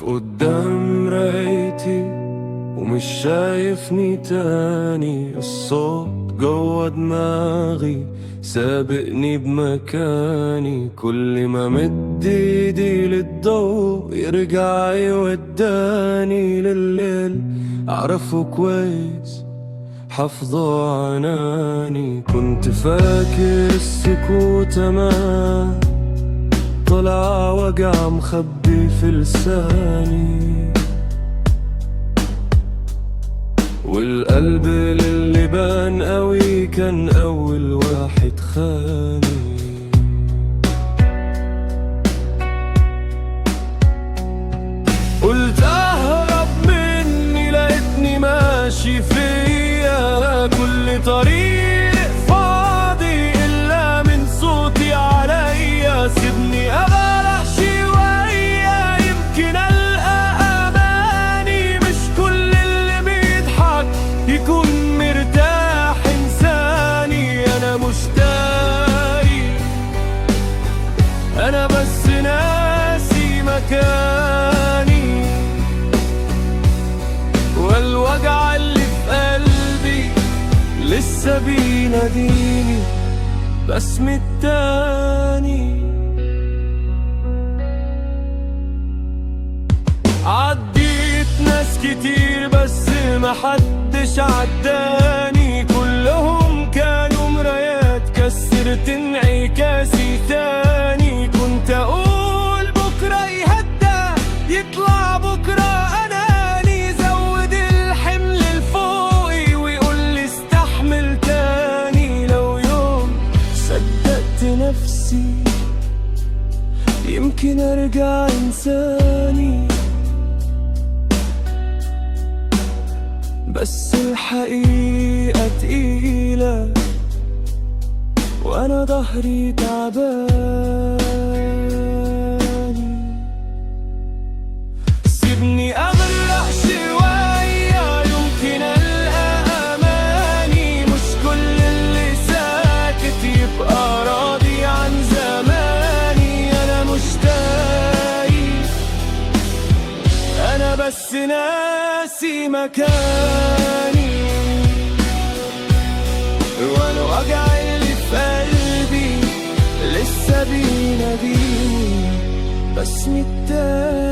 واقف قدام مرايتي ومش شايفني تاني، الصوت جوا دماغي سابقني بمكاني، كل ما مد ايدي للضوء يرجع يوداني لليل اعرفه كويس حفظه عناني. كنت فاكر السكوت امان، طلع وجع مخبي في لساني، والقلب للي بان قوي كان اول واحد خاني. قلت اهرب مني لقيتني ماشي فيا كل طريق فاضي الا من صوتي عليا. سيبني اغرق شوية يمكن القى اماني، مش كل اللي بيضحك يكون مرتاح انساني. انا مش داري، انا بس ناسي مكاني، والوجع اللي في قلبي لسه بيناديني باسم التاني. عديت ناس كتير بس محدش عداني، كلهم كانوا مرايات كسرت انعكاسي تاني. كنت اقول بكرة يهدى يطلع بكرة اناني، زود الحمل لفوقي ويقول لي استحمل تاني. لو يوم صدقت نفسي يمكن ارجع انساني، بس الحقيقة تقيلة وانا ظهري تعبان. سيبني اغرق شوية يمكن القى اماني، مش كل اللي ساكت يبقى راضي عن زماني. انا مش تايه، انا بس ناسي مكاني، والوجع اللي في قلبي لسه بيناديني باسم التاني.